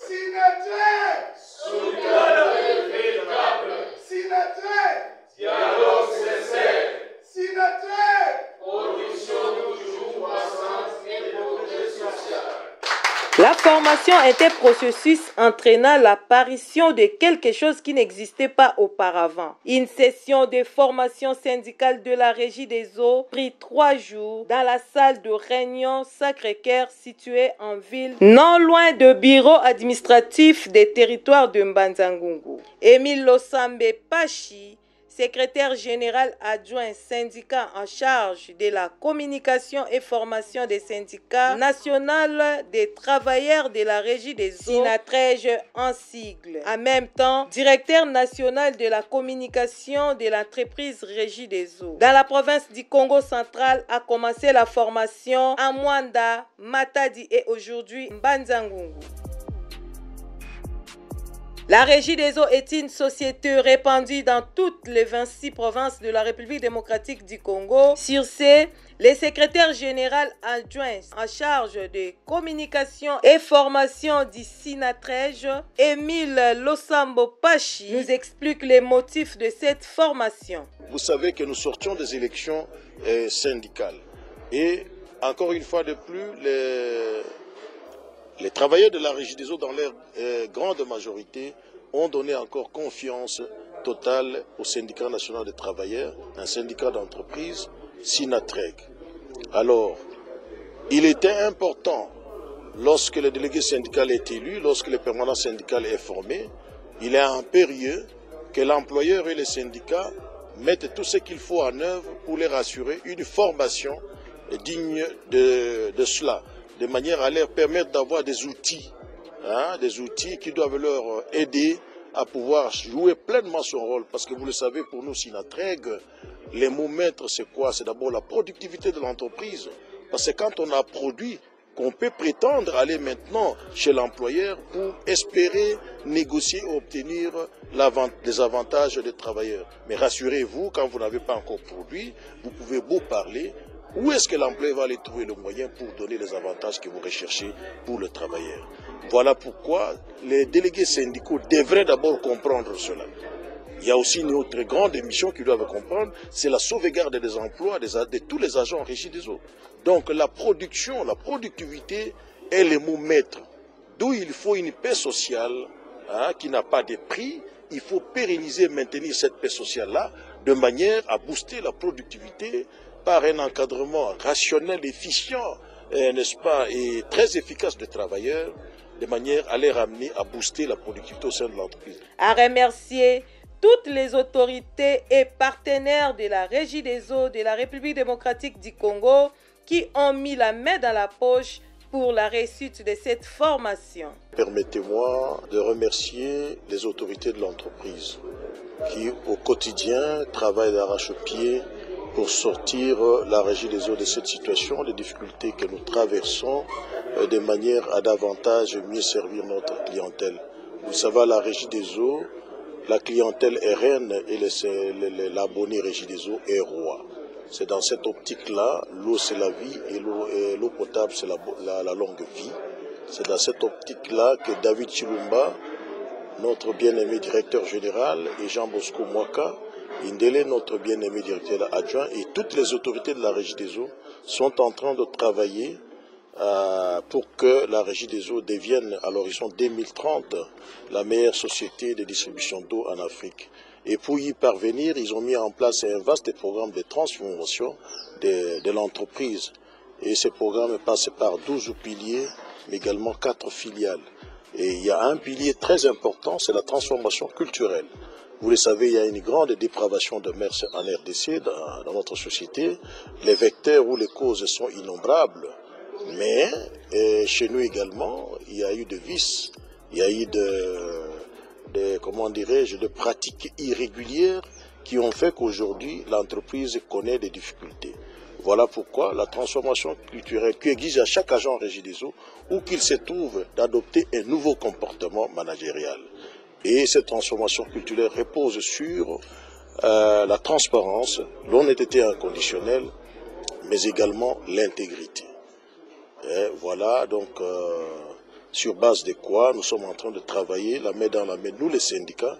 Sinatrek, solidarité véritable. Sinatrek, dialogue sincère. Sinatrek, production toujours croissante et progrès social. La formation est un processus entraînant l'apparition de quelque chose qui n'existait pas auparavant. Une session de formation syndicale de la Régie des eaux prit 3 jours dans la salle de réunion Sacré-Cœur située en ville, non loin du bureau administratif des territoires de Mbanza-Ngungu. Émile Losambe Pachi, secrétaire général adjoint syndicat en charge de la communication et formation des syndicats national des travailleurs de la Régie des eaux, Sinatreg en sigle. En même temps, directeur national de la communication de l'entreprise Régie des eaux. Dans la province du Congo central a commencé la formation à Mwanda, Matadi et aujourd'hui Mbanza-Ngungu. La Régie des eaux est une société répandue dans toutes les 26 provinces de la République démocratique du Congo. Sur ce, le secrétaire général adjoint en charge de communication et formation du Sinatreg, Émile Losambe Pachi, nous explique les motifs de cette formation. Vous savez que nous sortions des élections syndicales et encore une fois de plus, les travailleurs de la Régie des eaux, dans leur grande majorité, ont donné encore confiance totale au syndicat national des travailleurs, un syndicat d'entreprise, Sinatreg. Alors, il était important, lorsque le délégué syndical est élu, lorsque le permanent syndical est formé, il est impérieux que l'employeur et les syndicats mettent tout ce qu'il faut en œuvre pour leur assurer une formation digne de cela, de manière à leur permettre d'avoir des outils qui doivent leur aider à pouvoir jouer pleinement son rôle. Parce que vous le savez, pour nous, Sinatreg, les mots maîtres, c'est quoi? C'est d'abord la productivité de l'entreprise. Parce que quand on a produit, qu'on peut prétendre aller maintenant chez l'employeur pour espérer négocier ou obtenir les avantages des travailleurs. Mais rassurez-vous, quand vous n'avez pas encore produit, vous pouvez beau parler. Où est-ce que l'employeur va aller trouver le moyen pour donner les avantages que vous recherchez pour le travailleur? Voilà pourquoi les délégués syndicaux devraient d'abord comprendre cela. Il y a aussi une autre grande mission qu'ils doivent comprendre, c'est la sauvegarde des emplois de tous les agents en Régie des eaux. Donc la production, la productivité est le mot maître. D'où il faut une paix sociale qui n'a pas de prix. Il faut pérenniser, maintenir cette paix sociale-là de manière à booster la productivité par un encadrement rationnel, efficient, n'est-ce pas, et très efficace des travailleurs, de manière à les ramener à booster la productivité au sein de l'entreprise. À remercier toutes les autorités et partenaires de la Régie des eaux de la République démocratique du Congo qui ont mis la main dans la poche pour la réussite de cette formation. Permettez-moi de remercier les autorités de l'entreprise qui, au quotidien, travaillent d'arrache-pied pour sortir la Régie des eaux de cette situation, les difficultés que nous traversons, de manière à davantage mieux servir notre clientèle. Vous savez, à la Régie des eaux, la clientèle est reine et l'abonné Régie des eaux est roi. C'est dans cette optique-là, l'eau c'est la vie et l'eau potable c'est la longue vie. C'est dans cette optique-là que David Chilumba, notre bien-aimé directeur général, et Jean Bosco Mwaka, Indele, notre bien-aimé directeur adjoint, et toutes les autorités de la Régie des eaux sont en train de travailler pour que la Régie des eaux devienne à l'horizon 2030 la meilleure société de distribution d'eau en Afrique. Et pour y parvenir, ils ont mis en place un vaste programme de transformation de l'entreprise. Et ce programme passe par 12 piliers, mais également 4 filiales. Et il y a un pilier très important, c'est la transformation culturelle. Vous le savez, il y a une grande dépravation de mœurs en RDC, dans notre société. Les vecteurs ou les causes sont innombrables. Mais chez nous également, il y a eu de vices, il y a eu de pratiques irrégulières qui ont fait qu'aujourd'hui, l'entreprise connaît des difficultés. Voilà pourquoi la transformation culturelle qui exige à chaque agent en Régie des eaux, où qu'il se trouve, d'adopter un nouveau comportement managérial. Et cette transformation culturelle repose sur la transparence, l'honnêteté inconditionnelle, mais également l'intégrité. Et voilà, donc, sur base de quoi nous sommes en train de travailler la main dans la main, nous les syndicats,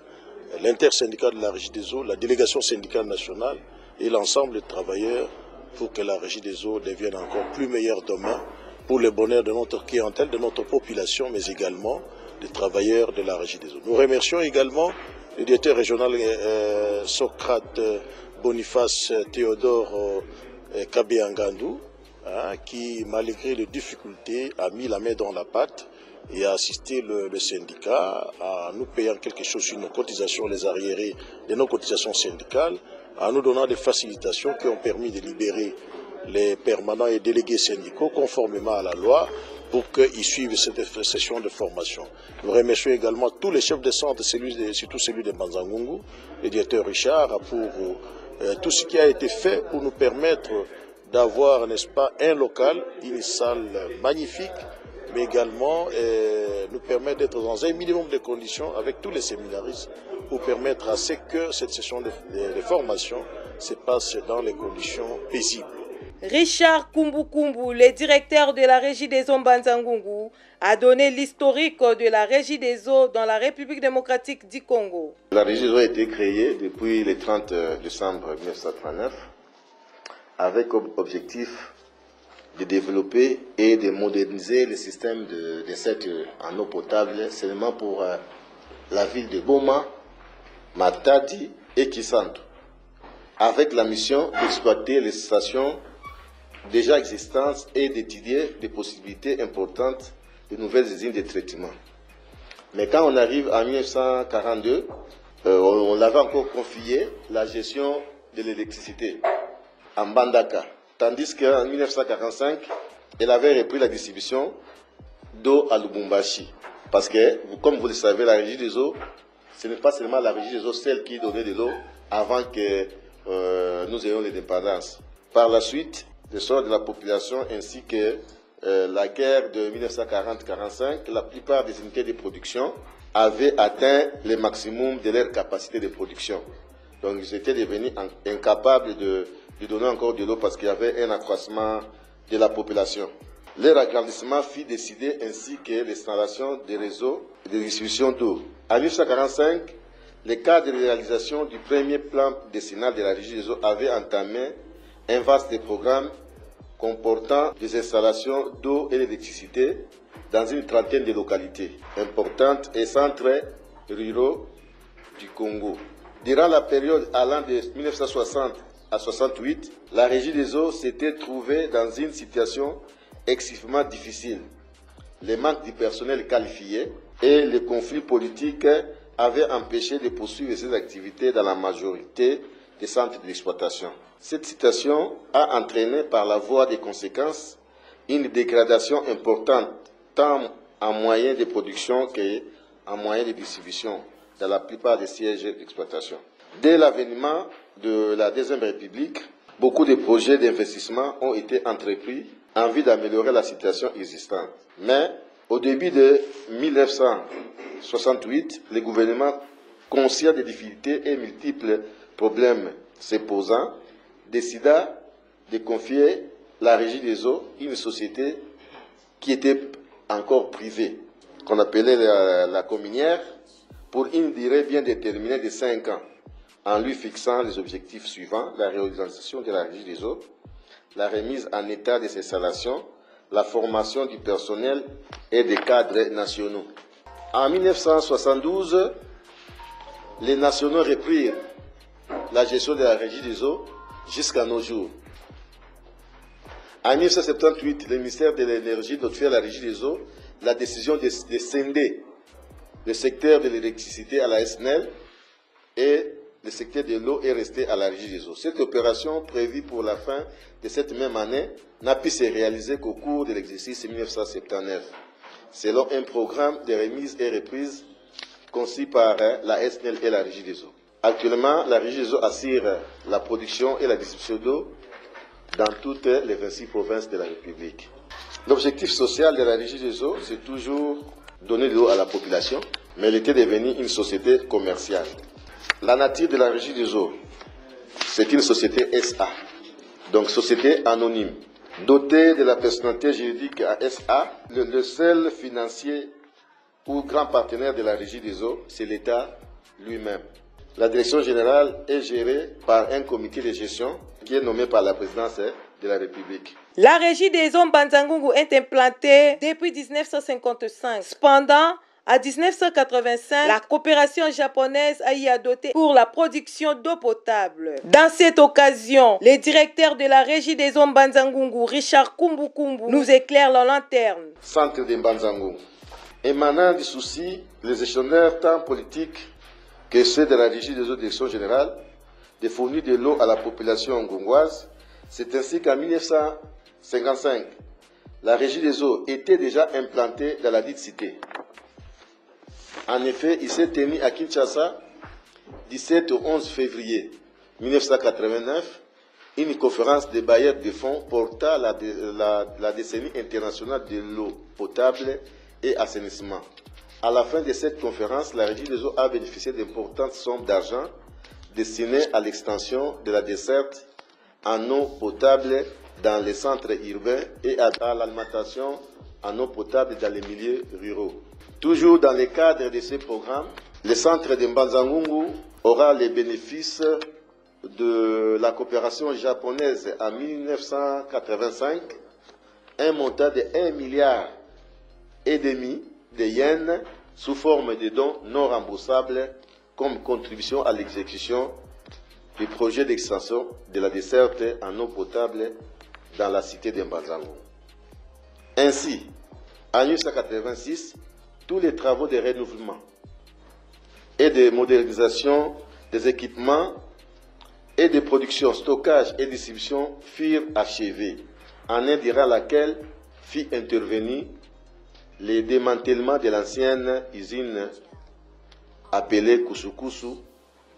l'intersyndicat de la Régie des eaux, la délégation syndicale nationale et l'ensemble des travailleurs pour que la Régie des eaux devienne encore plus meilleure demain pour le bonheur de notre clientèle, de notre population, mais également des travailleurs de la Régie des eaux. Nous remercions également le directeur régional Socrate Boniface Théodore Kabéangandou, qui, malgré les difficultés, a mis la main dans la pâte et a assisté le syndicat à nous payant quelque chose sur nos cotisations, les arriérés de nos cotisations syndicales, en nous donnant des facilitations qui ont permis de libérer les permanents et délégués syndicaux conformément à la loi pour qu'ils suivent cette session de formation. Nous remercions également tous les chefs de centre, surtout celui de Banzangungu, le directeur Richard, pour tout ce qui a été fait pour nous permettre d'avoir, n'est-ce pas, un local, une salle magnifique, mais également nous permettre d'être dans un minimum de conditions avec tous les séminaristes pour permettre à ce que cette session de formation se passe dans les conditions paisibles. Richard Kumbukumbu, le directeur de la Régie des eaux Banzangungu, a donné l'historique de la Régie des eaux dans la République démocratique du Congo. La Régie des eaux a été créée depuis le 30 décembre 1939 avec comme objectif de développer et de moderniser le système de desserte en eau potable seulement pour la ville de Goma, Matadi et Kisantu, avec la mission d'exploiter les stations déjà existantes et d'étudier des possibilités importantes de nouvelles usines de traitement. Mais quand on arrive en 1942, on avait encore confié la gestion de l'électricité à Mbandaka, tandis qu'en 1945, elle avait repris la distribution d'eau à Lubumbashi. Parce que, comme vous le savez, la Régie des eaux, ce n'est pas seulement la Régie des eaux, celle qui donnait de l'eau avant que nous ayons l'indépendance. Par la suite, le sort de la population ainsi que la guerre de 1940-45, la plupart des unités de production avaient atteint le maximum de leur capacité de production. Donc ils étaient devenus incapables de donner encore de l'eau parce qu'il y avait un accroissement de la population. Leur agrandissement fit décider ainsi que l'installation des réseaux de distribution d'eau. En 1945, le cadre de réalisation du premier plan décennal de la Régie des eaux avait entamé un vaste programme comportant des installations d'eau et d'électricité dans une trentaine de localités importantes et centres ruraux du Congo. Durant la période allant de 1960 à 1968, la Régie des eaux s'était trouvée dans une situation excessivement difficile. Le manque du personnel qualifié et les conflits politiques avaient empêché de poursuivre ces activités dans la majorité des centres d'exploitation. Cette situation a entraîné par la voie des conséquences une dégradation importante tant en moyens de production qu'en moyens de distribution dans la plupart des sièges d'exploitation. Dès l'avènement de la Deuxième République, beaucoup de projets d'investissement ont été entrepris en vue d'améliorer la situation existante. Mais au début de 1968, le gouvernement, conscient des difficultés et multiples problèmes se posant, décida de confier la Régie des eaux à une société qui était encore privée, qu'on appelait la communière, pour une durée bien déterminée de 5 ans, en lui fixant les objectifs suivants: la réorganisation de la Régie des eaux, la remise en état de ses installations, la formation du personnel et des cadres nationaux. En 1972, les nationaux reprirent la gestion de la Régie des eaux jusqu'à nos jours. En 1978, le ministère de l'Énergie notifie à la Régie des eaux la décision de scinder le secteur de l'électricité à la SNEL et le secteur de l'eau est resté à la Régie des eaux. Cette opération, prévue pour la fin de cette même année, n'a pu se réaliser qu'au cours de l'exercice 1979, selon un programme de remise et reprise conçu par la SNEL et la Régie des eaux. Actuellement, la Régie des eaux assure la production et la distribution d'eau dans toutes les 26 provinces de la République. L'objectif social de la Régie des eaux, c'est toujours donner de l'eau à la population, mais elle était devenue une société commerciale. La nature de la Régie des eaux, c'est une société SA, donc société anonyme. Dotée de la personnalité juridique à SA, le seul financier ou grand partenaire de la Régie des eaux, c'est l'État lui-même. La direction générale est gérée par un comité de gestion qui est nommé par la présidence de la République. La Régie des eaux Mbanza-Ngungu est implantée depuis 1955. Cependant, en 1985, la coopération japonaise a y adopté pour la production d'eau potable. Dans cette occasion, le directeur de la Régie des eaux Mbanza-Ngungu, Richard Kumbukumbu, nous éclaire la lanterne. Centre de Mbanza-Ngungu. Émanant du souci, les gestionnaires tant politiques que ceux de la Régie des eaux direction générale de fournir de l'eau à la population ngungoise, c'est ainsi qu'en 1955, la Régie des eaux était déjà implantée dans la dite cité. En effet, il s'est tenu à Kinshasa, 17 au 11 février 1989, une conférence des bailleurs de fonds portant la décennie internationale de l'eau potable et assainissement. À la fin de cette conférence, la Régie des eaux a bénéficié d'importantes sommes d'argent destinées à l'extension de la desserte en eau potable dans les centres urbains et à l'alimentation en eau potable dans les milieux ruraux. Toujours dans le cadre de ce programme, le centre de Mbanza-Ngungu aura les bénéfices de la coopération japonaise en 1985, un montant de 1,5 milliard de yens sous forme de dons non remboursables comme contribution à l'exécution du projet d'extension de la desserte en eau potable dans la cité de Mbanza-Ngungu. Ainsi, en 1986, tous les travaux de renouvellement et de modernisation des équipements et de production, stockage et distribution furent achevés, année durant laquelle fit intervenir le démantèlement de l'ancienne usine appelée Kusukusu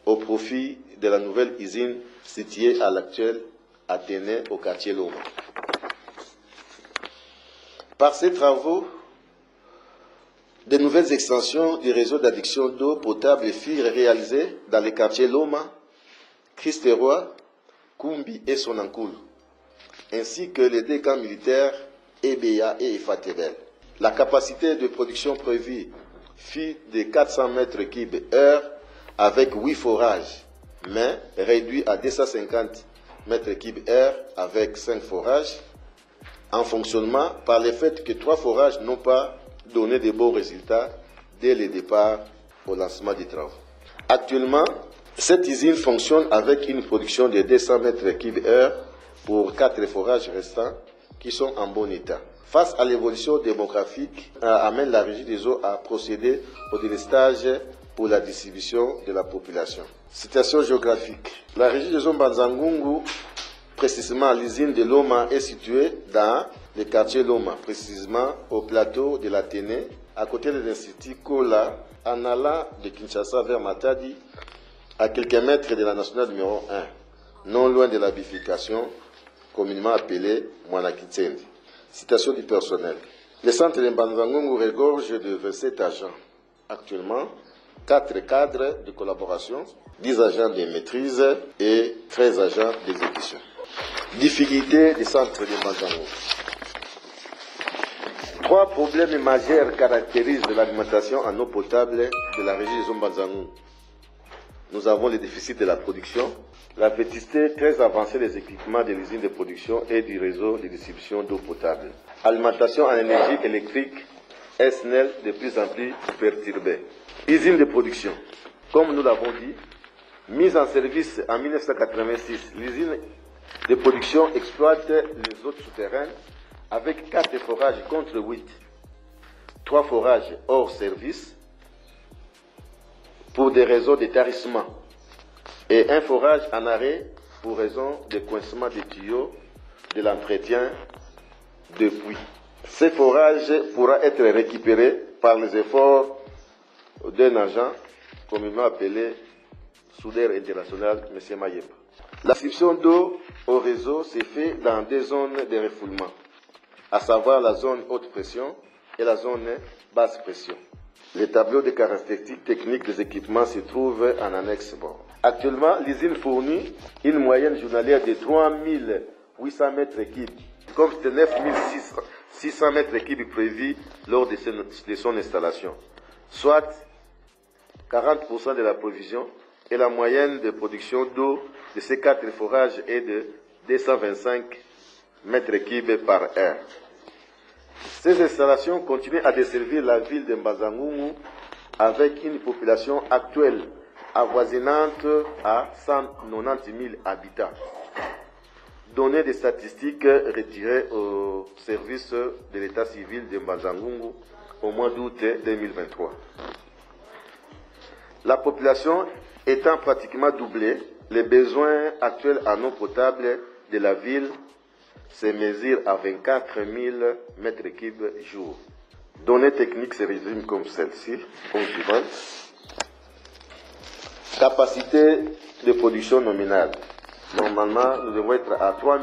au profit de la nouvelle usine située à l'actuel Athénée au quartier Loma. Par ces travaux, de nouvelles extensions du réseau d'adduction d'eau potable furent réalisées dans les quartiers Loma, Christ-Roi, Kumbi et Sonankulu, ainsi que les deux camps militaires Ebeya et Ifatebel. La capacité de production prévue fut de 400 mètres cubes heure avec 8 forages, mais réduit à 250 mètres cubes heure avec 5 forages, en fonctionnement par le fait que 3 forages n'ont pas donné de bons résultats dès le départ au lancement des travaux. Actuellement, cette usine fonctionne avec une production de 200 mètres cubes heure pour 4 forages restants qui sont en bon état. Face à l'évolution démographique, amène la Régie des eaux à procéder au délestage pour la distribution de la population. Situation géographique. La Régie des eaux Mbanza-Ngungu, précisément l'usine de Loma, est située dans le quartier Loma, précisément au plateau de l'Athénée, à côté de l'Institut Kola, en allant de Kinshasa vers Matadi, à quelques mètres de la nationale numéro 1, non loin de la bifurcation, communément appelée Mwanakitsendi. Citation du personnel. Le centre de Mbanza-Ngungu regorge de 27 agents. Actuellement, 4 cadres de collaboration, 10 agents de maîtrise et 13 agents d'exécution. Difficultés du centre de Mbanza-Ngungu. 3 problèmes majeurs caractérisent l'alimentation en eau potable de la Régie des eaux Mbanza-Ngungu. Nous avons le déficit de la production, la vétusté très avancée des équipements de l'usine de production et du réseau de distribution d'eau potable. Alimentation en énergie électrique, SNEL de plus en plus perturbée. Usine de production. Comme nous l'avons dit, mise en service en 1986, l'usine de production exploite les eaux souterraines avec 4 forages contre 8. 3 forages hors service pour des raisons de tarissement et un forage en arrêt pour raison de coincement des tuyaux de l'entretien de puits. Ce forage pourra être récupéré par les efforts d'un agent communément appelé Soudeur International, M. Mayemba. La distribution d'eau au réseau se fait dans 2 zones de refoulement, à savoir la zone haute pression et la zone basse pression. Les tableaux de caractéristiques techniques des équipements se trouvent en annexe bord. Actuellement, l'usine fournit une moyenne journalière de 3800 mètres cubes, contre 9600 mètres cubes prévus lors de son installation. soit 40% de la provision, et la moyenne de production d'eau de ces 4 forages est de 225 mètres cubes par heure. Ces installations continuent à desservir la ville de Mbazangoungou avec une population actuelle avoisinante à 190 000 habitants. Données des statistiques retirées au service de l'état civil de Mbazangoungou au mois d'août 2023. La population étant pratiquement doublée, les besoins actuels en eau potable de la ville se mesurent à 24 000 mètres cubes jour. Données techniques se résument comme celle-ci, comme suivante. Capacité de production nominale. Normalement, nous devons être à 3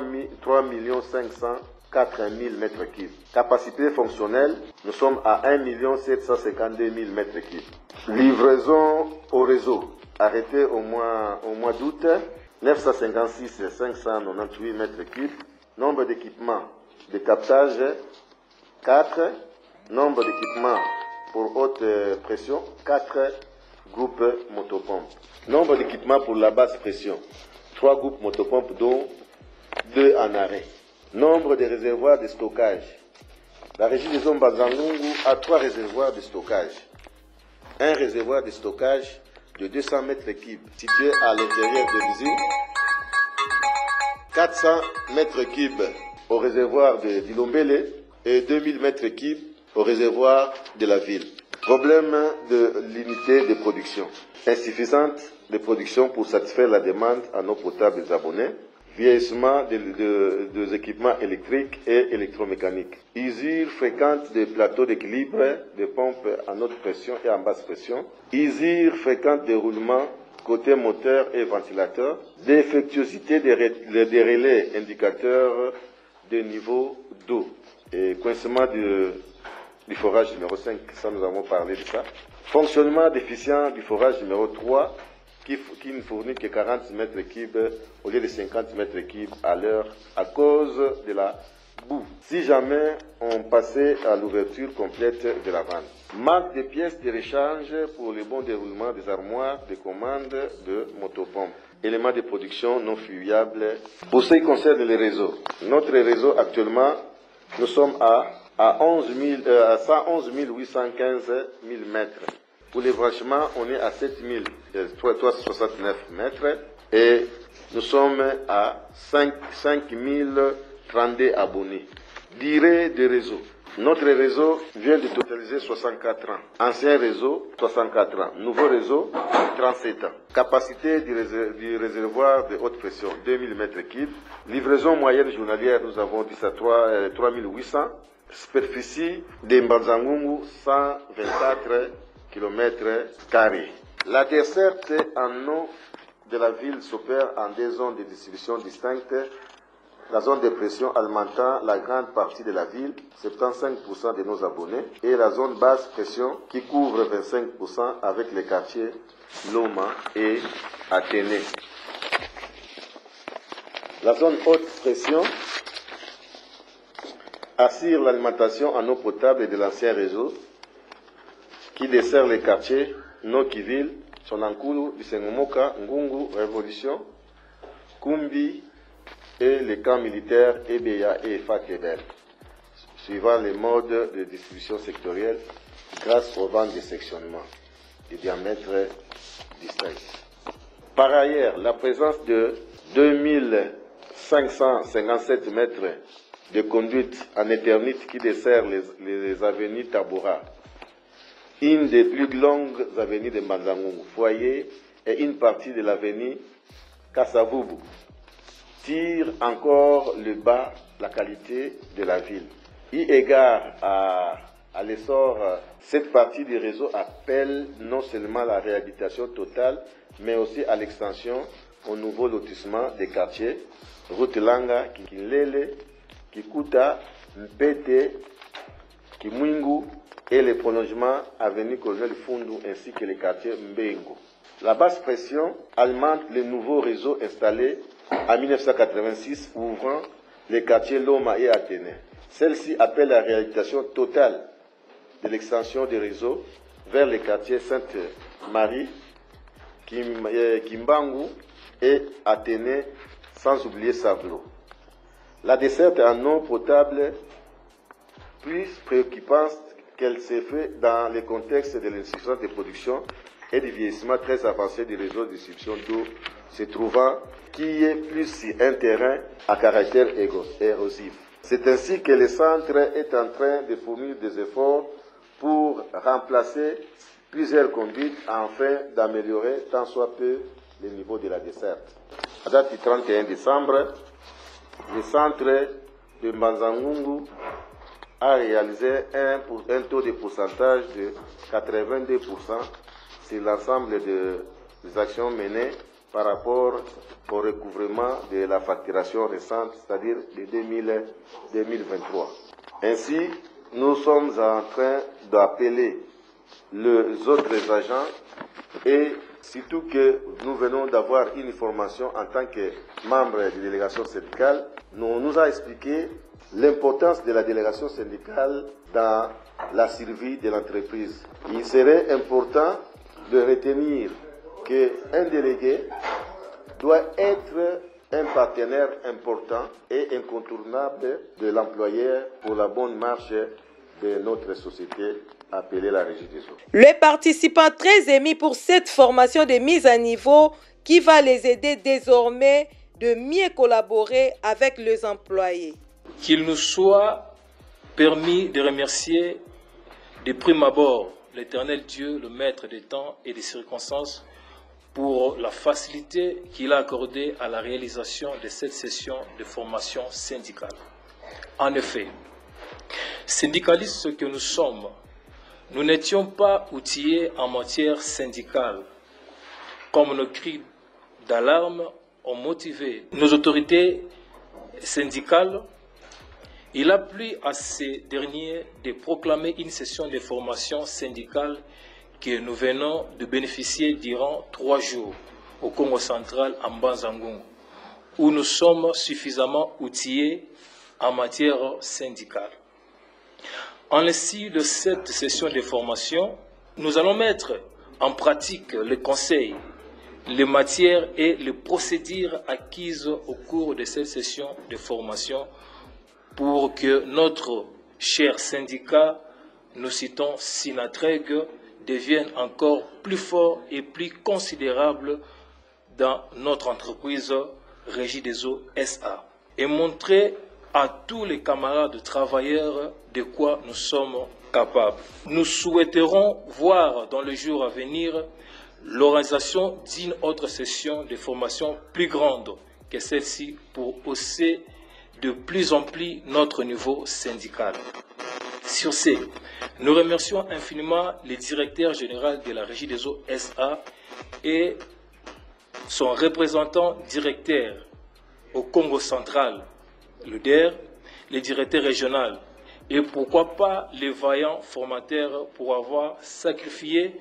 504 000 mètres cubes. Capacité fonctionnelle, nous sommes à 1 752 000 mètres cubes. Livraison au réseau. Arrêté au mois d'août, 956 598 mètres cubes. Nombre d'équipements de captage, 4. Nombre d'équipements pour haute pression, 4 groupes motopompes. Nombre d'équipements pour la basse pression, 3 groupes motopompes dont 2 en arrêt. Nombre de réservoirs de stockage. La régie des zones Mbazangoungou a 3 réservoirs de stockage. Un réservoir de stockage de 200 mètres cubes situé à l'intérieur de l'usine. 400 mètres cubes au réservoir de Dilombele et 2000 mètres cubes au réservoir de la ville. Problème de l'unité de production. Insuffisante de production pour satisfaire la demande en eau potable des abonnés. Vieillissement des équipements électriques et électromécaniques. Usure fréquente des plateaux d'équilibre des pompes en haute pression et en basse pression. Usure fréquente des roulements côté moteur et ventilateur. Défectuosité des relais indicateurs de niveau d'eau. Et coincement du forage numéro 5, ça nous avons parlé de ça. Fonctionnement déficient du forage numéro 3 qui ne fournit que 40 mètres cubes au lieu de 50 mètres cubes à l'heure à cause de la boue. Si jamais on passait à l'ouverture complète de la vanne. Manque de pièces de rechange pour le bon déroulement des armoires de commande de motopompes. Éléments de production non fuyables. Pour ce qui concerne les réseaux, notre réseau actuellement, nous sommes à 111 815 000 mètres. Pour les branchements, on est à 7 369 mètres et nous sommes à 5 032 abonnés. Durée de réseau. Notre réseau vient de totaliser 64 ans. Ancien réseau, 64 ans. Nouveau réseau, 37 ans. Capacité du réservoir de haute pression, 2000 mètres cubes. Livraison moyenne journalière, nous avons dit ça 3800. Superficie de Mbazangoungou, 124 km². La desserte en eau de la ville s'opère en 2 zones de distribution distinctes. La zone de pression alimentant la grande partie de la ville, 75% de nos abonnés, et la zone basse pression qui couvre 25% avec les quartiers Loma et Athénée. La zone haute pression assure l'alimentation en eau potable de l'ancien réseau qui dessert les quartiers Nokiville, Sonankulu, Bisengomoka, Ngungu, Révolution, Kumbi et les camps militaires Ebeya et Fakebel, suivant les modes de distribution sectorielle grâce aux ventes de sectionnement de diamètre distinct. Par ailleurs, la présence de 2557 mètres de conduite en éternite qui dessert les avenues Tabora, une des plus longues avenues de Mbazangoungou, Foyer et une partie de l'avenue Kassavubu, tire encore le bas la qualité de la ville. Eu égard à l'essor, cette partie du réseau appelle non seulement la réhabilitation totale, mais aussi à l'extension au nouveau lotissement des quartiers, Route Langa, Kinlele, Kikuta, Mpete, Kimwingu et les prolongements avenue Colonel Fundu ainsi que les quartiers Mbengo. La basse pression alimente le nouveau réseau installé en 1986 ouvrant les quartiers Loma et Athénée. Celle-ci appelle la réhabilitation totale de l'extension des réseaux vers les quartiers Sainte-Marie, Kimbangu et Athénée, sans oublier Savlo. La desserte en eau potable, plus préoccupante qu'elle s'est faite dans le contexte de l'insuffisance de production et du vieillissement très avancé du réseau de distribution d'eau, se trouvant qui est plus un terrain à caractère érosif. C'est ainsi que le centre est en train de fournir des efforts pour remplacer plusieurs conduites afin d'améliorer tant soit peu le niveau de la desserte. À date du 31 décembre, le centre de Mbanzangungu a réalisé un taux de pourcentage de 82% sur l'ensemble des actions menées par rapport au recouvrement de la facturation récente, c'est-à-dire de 2023. Ainsi, nous sommes en train d'appeler les autres agents et surtout que nous venons d'avoir une formation en tant que membre de la délégation syndicale. On nous a expliqué l'importance de la délégation syndicale dans la survie de l'entreprise. Il serait important de retenir qu'un délégué doit être un partenaire important et incontournable de l'employeur pour la bonne marche de notre société appelée la Régie des eaux. Les participants très émis pour cette formation de mise à niveau qui va les aider désormais de mieux collaborer avec les employés. Qu'il nous soit permis de remercier de prime abord l'Éternel Dieu, le Maître des temps et des circonstances, pour la facilité qu'il a accordée à la réalisation de cette session de formation syndicale. En effet, syndicalistes que nous sommes, nous n'étions pas outillés en matière syndicale. Comme nos cris d'alarme ont motivé nos autorités syndicales, il a plu à ces derniers de proclamer une session de formation syndicale que nous venons de bénéficier durant 3 jours au Congo central en Mbanzangungu, où nous sommes suffisamment outillés en matière syndicale. En l'issue de cette session de formation, nous allons mettre en pratique les conseils, les matières et les procédures acquises au cours de cette session de formation pour que notre cher syndicat, nous citons Sinatreg, devienne encore plus fort et plus considérable dans notre entreprise Régie des eaux SA et montrer à tous les camarades travailleurs de quoi nous sommes capables. Nous souhaiterons voir dans les jours à venir l'organisation d'une autre session de formation plus grande que celle-ci pour hausser de plus en plus notre niveau syndical. Sur ce, nous remercions infiniment le directeur général de la Régie des eaux SA et son représentant directeur au Congo central, le DER, le directeur régional et pourquoi pas les vaillants formateurs pour avoir sacrifié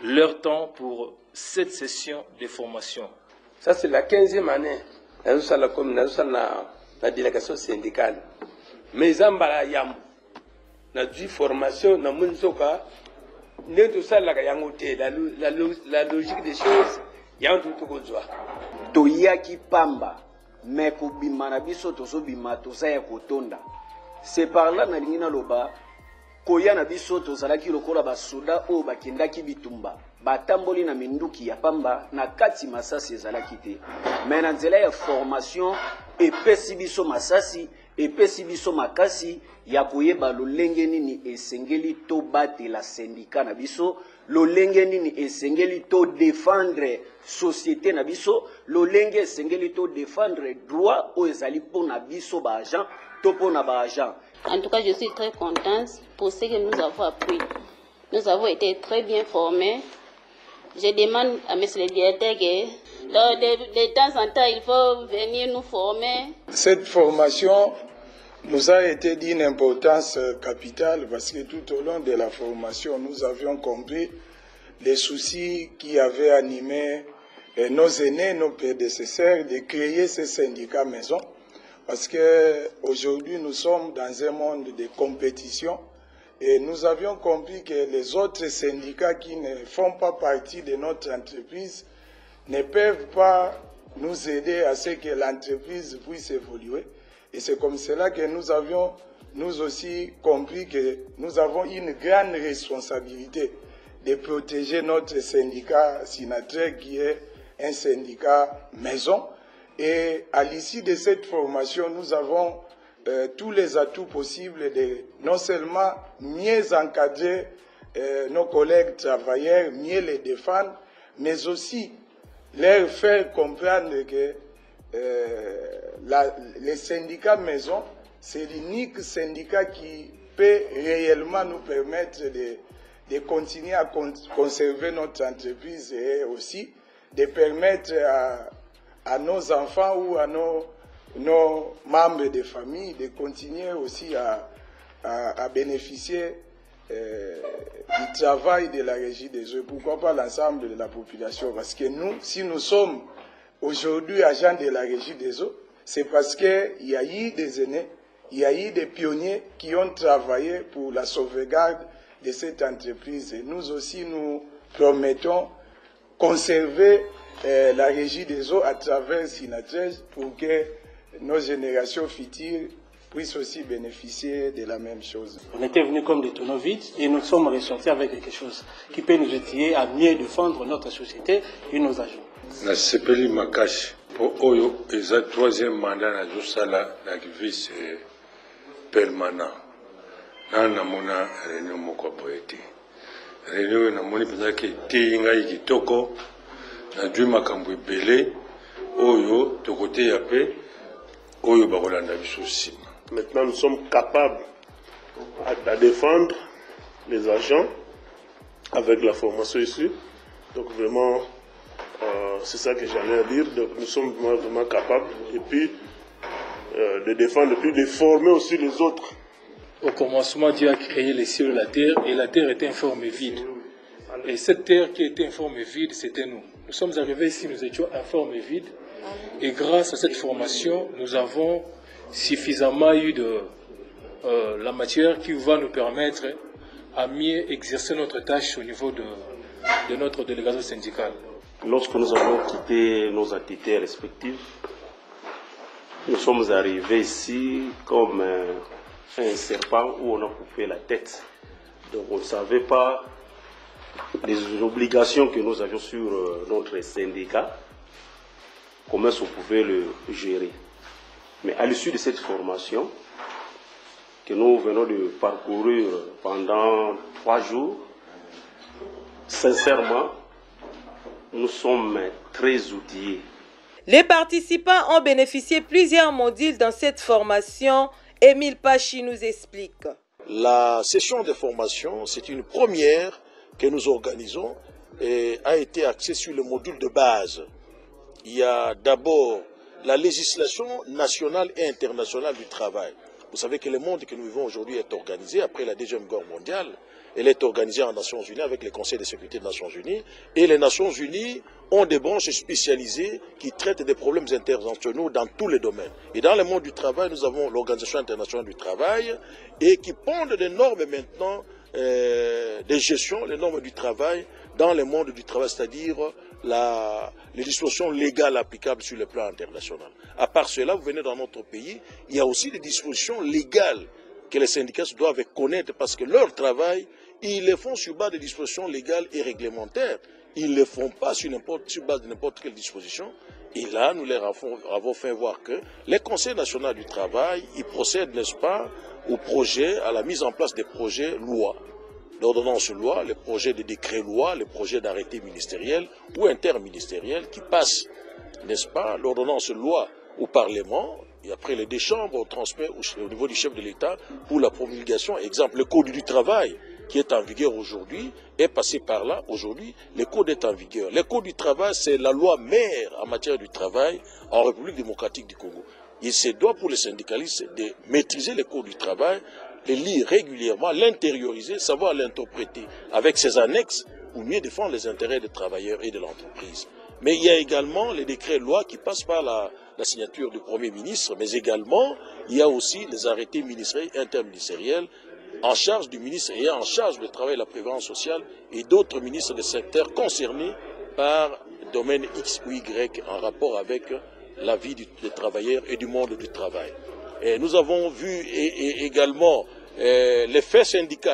leur temps pour cette session de formation. Ça c'est la 15e année, la délégation syndicale. Mais Zambala Yam, na du formation, na munsoka, ne tout ça la logique des choses, y'a tout kozwa. Toyaki pamba, mais kubima na biso tozo bima toza ya kotonda. C'est par là na lingina loba, koya na biso tozalaki lokola basoda o bakendaki bitumba. Batamboli na minduki ya pamba na kati masasi ezalaki te. Mais na nzela ya formation epesi biso masasi, epesi biso makasi ya koyeba lolenge nini esengeli to batela syndicat na biso, lolenge nini esengeli to défendre société na biso, lolenge esengeli to défendre droit o ezali po na biso ba agent to po na ba agent. En tout cas, je suis très contente pour ce que nous avons appris. Nous avons été très bien formés. Je demande à M. le directeur que de temps en temps, il faut venir nous former. Cette formation nous a été d'une importance capitale parce que tout au long de la formation, nous avions compris les soucis qui avaient animé nos aînés, nos prédécesseurs de créer ces syndicats maison. Parce qu'aujourd'hui, nous sommes dans un monde de compétition Et nous avions compris que les autres syndicats qui ne font pas partie de notre entreprise ne peuvent pas nous aider à ce que l'entreprise puisse évoluer. Et c'est comme cela que nous avions, nous aussi, compris que nous avons une grande responsabilité de protéger notre syndicat Sinatrec, qui est un syndicat maison. Et à l'issue de cette formation, nous avons tous les atouts possibles de non seulement mieux encadrer nos collègues travailleurs, mieux les défendre, mais aussi leur faire comprendre que les syndicats maison, c'est l'unique syndicat qui peut réellement nous permettre de continuer à conserver notre entreprise et aussi de permettre à nos enfants ou à nos membres de famille de continuer aussi à bénéficier du travail de la Régie des eaux. Pourquoi pas l'ensemble de la population? Parce que nous, si nous sommes aujourd'hui agents de la Régie des eaux, c'est parce qu'il y a eu des aînés, il y a eu des pionniers qui ont travaillé pour la sauvegarde de cette entreprise. Et nous aussi, nous promettons conserver la Régie des eaux à travers Sinatrec pour que nos générations futures puissent aussi bénéficier de la même chose. On était venus comme des tonneaux vides et nous sommes ressortis avec quelque chose qui peut nous aider à mieux défendre notre société et nos agents. Na sepeli makashi po oyo eza troisième mandat na josala na vice permanent. Na mona réunion moko boyete. Réunion na moni penza ke tinga ikitoko na dwi makambo ebele oyo tokote ya pe oyo bakolanda biso sima. Maintenant, nous sommes capables à défendre les agents avec la formation ici. Donc vraiment, c'est ça que j'allais dire. Donc nous sommes vraiment capables et puis de défendre, et puis de former aussi les autres. Au commencement, Dieu a créé les cieux et la terre était informe et vide. Et cette terre qui était informe et vide, c'était nous. Nous sommes arrivés ici, nous étions informes et vides. Et grâce à cette formation, nous avons suffisamment eu de la matière qui va nous permettre à mieux exercer notre tâche au niveau de notre délégation syndicale. Lorsque nous avons quitté nos entités respectives, nous sommes arrivés ici comme un serpent où on a coupé la tête. Donc on ne savait pas les obligations que nous avions sur notre syndicat, comment on pouvait le gérer. Mais à l'issue de cette formation, que nous venons de parcourir pendant 3 jours, sincèrement, nous sommes très outillés. Les participants ont bénéficié plusieurs modules dans cette formation. Émile Pachi nous explique. La session de formation, c'est une première que nous organisons et a été axée sur le module de base. Il y a d'abord la législation nationale et internationale du travail. Vous savez que le monde que nous vivons aujourd'hui est organisé après la Deuxième Guerre mondiale. Elle est organisée en Nations Unies avec le Conseil de sécurité des Nations Unies. Et les Nations Unies ont des branches spécialisées qui traitent des problèmes internationaux dans tous les domaines. Et dans le monde du travail, nous avons l'Organisation internationale du travail et qui pondent des normes maintenant de gestion, les normes du travail dans le monde du travail, c'est-à-dire les dispositions légales applicables sur le plan international. À part cela, vous venez dans notre pays, il y a aussi des dispositions légales que les syndicats doivent connaître parce que leur travail, ils le font sur base de dispositions légales et réglementaires. Ils ne le font pas sur base de n'importe quelle disposition. Et là, nous leur avons fait voir que les conseils nationaux du travail, ils procèdent, n'est-ce pas, au projet, à la mise en place des projets lois. L'ordonnance loi, les projets de décret loi, les projets d'arrêté ministériel ou interministériel qui passent, n'est-ce pas, l'ordonnance loi au Parlement et après les deux chambres, on transmet au niveau du chef de l'État pour la promulgation. Exemple, le Code du travail qui est en vigueur aujourd'hui est passé par là. Aujourd'hui, le Code est en vigueur. Le Code du travail, c'est la loi mère en matière du travail en République démocratique du Congo. Il se doit pour les syndicalistes de maîtriser le Code du travail, le lire régulièrement, l'intérioriser, savoir l'interpréter avec ses annexes pour mieux défendre les intérêts des travailleurs et de l'entreprise. Mais il y a également les décrets lois qui passent par la signature du Premier ministre, mais également il y a aussi les arrêtés ministériels et interministériels en charge du ministre et en charge du travail et de la prévoyance sociale et d'autres ministres des secteurs concernés par domaine X ou Y en rapport avec la vie des travailleurs et du monde du travail. Et nous avons vu également les faits syndicaux.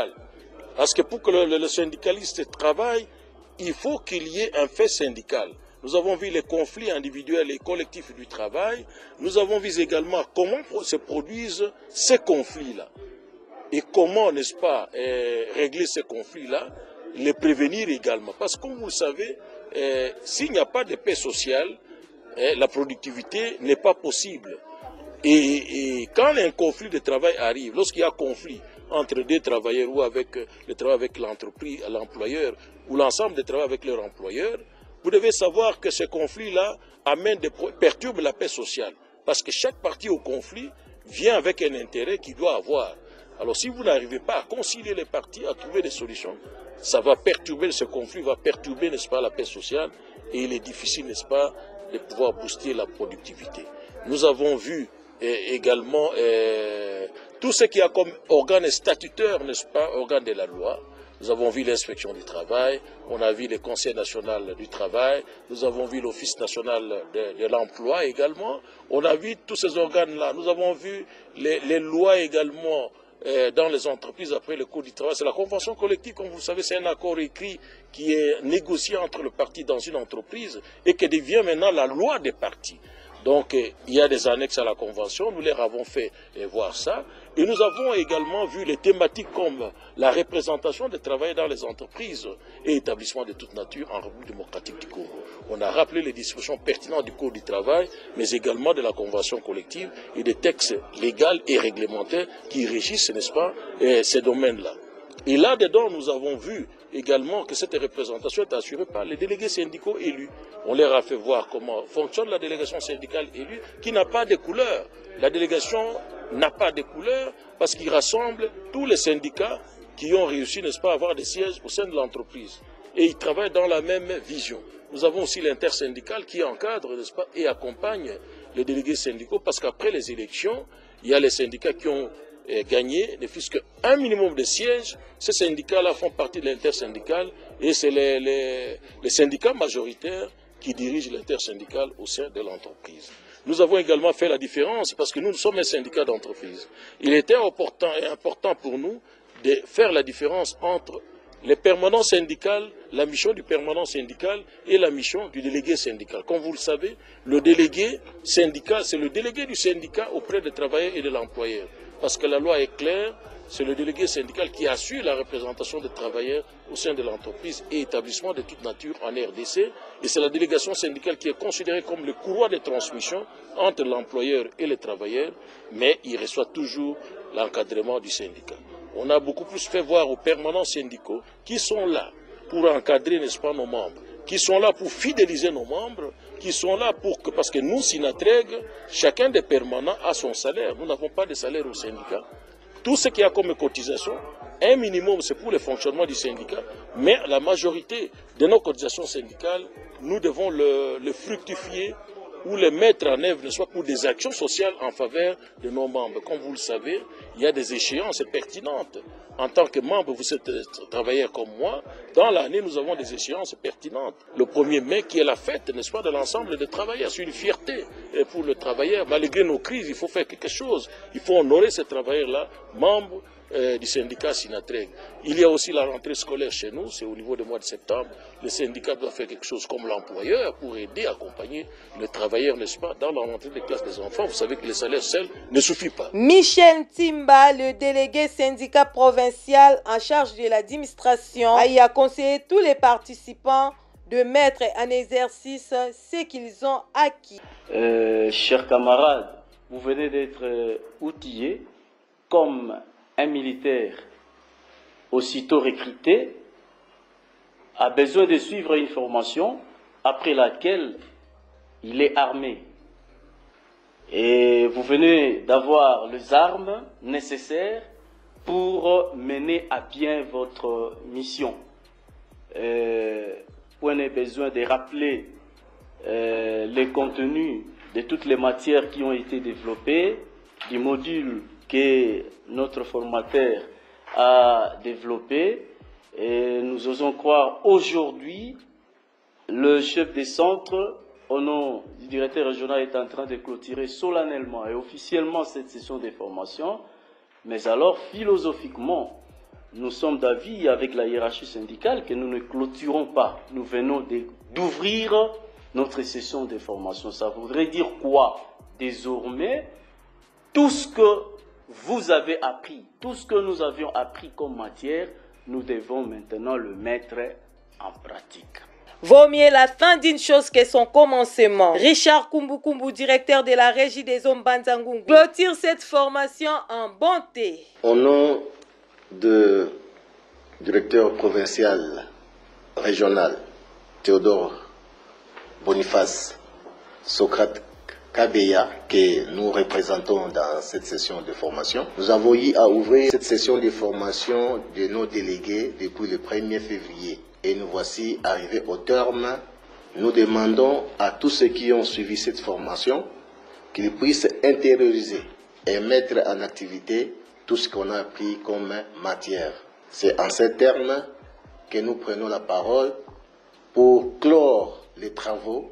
Parce que pour que le syndicaliste travaille, il faut qu'il y ait un fait syndical. Nous avons vu les conflits individuels et collectifs du travail. Nous avons vu également comment se produisent ces conflits-là. Et comment, n'est-ce pas, régler ces conflits-là, les prévenir également. Parce que comme vous le savez, s'il n'y a pas de paix sociale, la productivité n'est pas possible. Et quand un conflit de travail arrive, lorsqu'il y a conflit entre deux travailleurs ou avec le travail avec l'entreprise, l'employeur, ou l'ensemble des travailleurs avec leur employeur, vous devez savoir que ce conflit-là perturbe la paix sociale. Parce que chaque partie au conflit vient avec un intérêt qu'il doit avoir. Alors si vous n'arrivez pas à concilier les parties, à trouver des solutions, ça va perturber, ce conflit va perturber, n'est-ce pas, la paix sociale, et il est difficile, n'est-ce pas, de pouvoir booster la productivité. Nous avons vu également tout ce qu'il y a comme organe statutaire, n'est-ce pas, organe de la loi. Nous avons vu l'inspection du travail, on a vu le Conseil national du travail, nous avons vu l'Office national de l'emploi également, on a vu tous ces organes-là, nous avons vu les lois également dans les entreprises après le Code du travail. C'est la convention collective, comme vous le savez, c'est un accord écrit qui est négocié entre le parti dans une entreprise et qui devient maintenant la loi des partis. Donc, il y a des annexes à la Convention, nous leur avons fait voir ça. Et nous avons également vu les thématiques comme la représentation des travailleurs dans les entreprises et établissements de toute nature en République démocratique du Congo. On a rappelé les dispositions pertinentes du Code du travail, mais également de la Convention collective et des textes légaux et réglementaires qui régissent, n'est-ce pas, ces domaines-là. Et là-dedans, nous avons vu également que cette représentation est assurée par les délégués syndicaux élus. On leur a fait voir comment fonctionne la délégation syndicale élue, qui n'a pas de couleur. La délégation n'a pas de couleur parce qu'il rassemble tous les syndicats qui ont réussi, n'est-ce pas, à avoir des sièges au sein de l'entreprise. Et ils travaillent dans la même vision. Nous avons aussi l'intersyndical qui encadre, n'est-ce pas, et accompagne les délégués syndicaux parce qu'après les élections, il y a les syndicats qui ont gagné, ne fût-ce qu'un minimum de sièges. Ces syndicats-là font partie de l'intersyndical et c'est les syndicats majoritaires qui dirigent l'intersyndical au sein de l'entreprise. Nous avons également fait la différence parce que nous sommes un syndicat d'entreprise. Il était important pour nous de faire la différence entre les permanents syndicales, la mission du permanent syndical et la mission du délégué syndical. Comme vous le savez, le délégué syndical, c'est le délégué du syndicat auprès des travailleurs et de l'employeur. Parce que la loi est claire, c'est le délégué syndical qui assure la représentation des travailleurs au sein de l'entreprise et établissements de toute nature en RDC. Et c'est la délégation syndicale qui est considérée comme le courroie de transmission entre l'employeur et les travailleurs, mais il reçoit toujours l'encadrement du syndicat. On a beaucoup plus fait voir aux permanents syndicaux qui sont là pour encadrer, n'est-ce pas, nos membres, qui sont là pour fidéliser nos membres, qui sont là pour que, parce que nous, Sinatreg, chacun des permanents a son salaire. Nous n'avons pas de salaire au syndicat. Tout ce qu'il y a comme cotisation, un minimum, c'est pour le fonctionnement du syndicat, mais la majorité de nos cotisations syndicales, nous devons le fructifier ou les mettre en œuvre, soit pour des actions sociales en faveur de nos membres. Comme vous le savez, il y a des échéances pertinentes. En tant que membre, vous êtes travailleur comme moi, dans l'année, nous avons des échéances pertinentes. Le 1er mai, qui est la fête, n'est-ce pas, de l'ensemble des travailleurs. C'est une fierté pour le travailleur. Malgré nos crises, il faut faire quelque chose. Il faut honorer ces travailleurs-là, membres du syndicat Sinatreg. Il y a aussi la rentrée scolaire chez nous, c'est au niveau du mois de septembre. Le syndicat doit faire quelque chose comme l'employeur pour aider, accompagner le travailleur, n'est-ce pas, dans la rentrée des classes des enfants. Vous savez que les salaires seuls ne suffisent pas. Michel Timba, le délégué syndicat provincial en charge de l'administration, a conseillé tous les participants de mettre en exercice ce qu'ils ont acquis. Chers camarades, vous venez d'être outillés comme un militaire aussitôt recruté a besoin de suivre une formation après laquelle il est armé. Et vous venez d'avoir les armes nécessaires pour mener à bien votre mission. Vous avez besoin de rappeler les contenus de toutes les matières qui ont été développées, du module que notre formateur à développer. Et nous osons croire aujourd'hui, le chef des centres, au nom du directeur régional, est en train de clôturer solennellement et officiellement cette session de formation. Mais alors, philosophiquement, nous sommes d'avis avec la hiérarchie syndicale que nous ne clôturons pas. Nous venons d'ouvrir notre session de formation. Ça voudrait dire quoi? Désormais, tout ce que vous avez appris, tout ce que nous avions appris comme matière, nous devons maintenant le mettre en pratique. Vaut mieux la fin d'une chose que son commencement. Richard Kumbukumbu, directeur de la régie des hommes Banzangungu, clôture cette formation en bonté. Au nom du directeur provincial régional, Théodore Boniface Socrate Kabeya, que nous représentons dans cette session de formation, nous avons eu à ouvrir cette session de formation de nos délégués depuis le 1er février. Et nous voici arrivés au terme. Nous demandons à tous ceux qui ont suivi cette formation qu'ils puissent intérioriser et mettre en activité tout ce qu'on a appris comme matière. C'est en ces termes que nous prenons la parole pour clore les travaux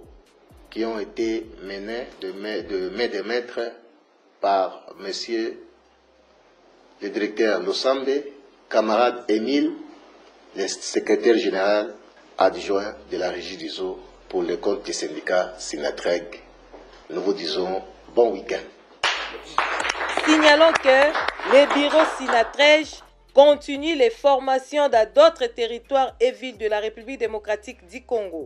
qui ont été menés de main de maître par monsieur le directeur Losambe, camarade Émile, le secrétaire général adjoint de la régie des eaux pour le compte du syndicat Sinatreg. Nous vous disons bon week-end. Signalons que le bureau Sinatreg continue les formations dans d'autres territoires et villes de la République démocratique du Congo.